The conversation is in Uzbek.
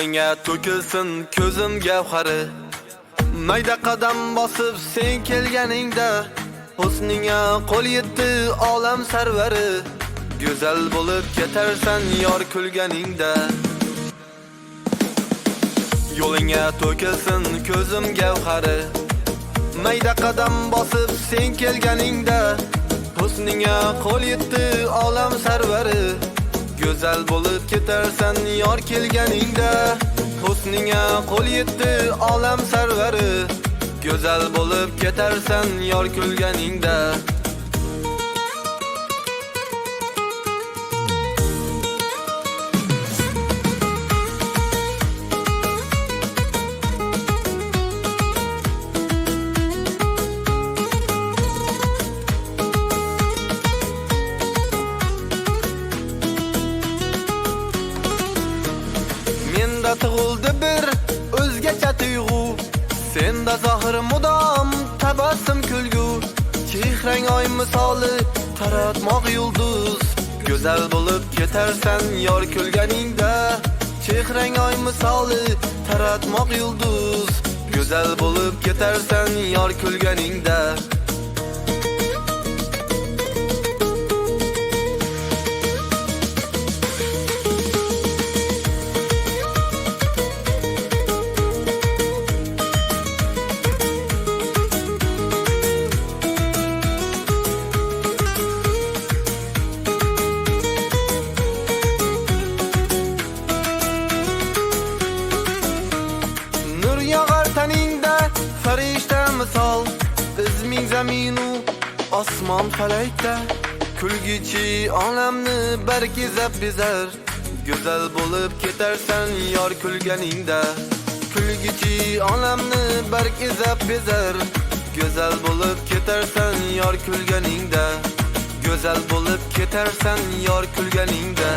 Yo'lingga to'kilsin ko'zim gavhari, mayda qadam bosib sen kelganingda, husningga qo'l yetdi olam sarvari, go'zal bo'lib ketarsan yor kulganingda. Yo'lingga to'kilsin ko'zim gavhari, mayda qadam bosib sen kelganingda, husningga qo'l yetdi olam sarvari, go'zal bo'lib ketarsan yor kelganingda. Husningga qo'l yetdi olam sarvari, go'zal bo'lib ketarsan yor kulganingda. Menda tug'ildi bir o'zgacha tuyg'u, senda zohir mudom tabassum kulgu, chehrang oy misoli taratmoq yulduz, go'zal bo'lib ketarsan yor kulganingda. Chehrang oy misoli taratmoq yulduz, go'zal bo'lib ketarsan yor kulganingda. Yog'ar taningda farishta misol, izming zaminu osmon falakda, kulgichi olamni barkezab bezar, go'zal bo'lib ketarsan yor kulganingda. Kulgichi olamni barkezab bezar, go'zal bo'lib ketarsan yor kulganingda. Go'zal bo'lib ketarsan yor kulganingda.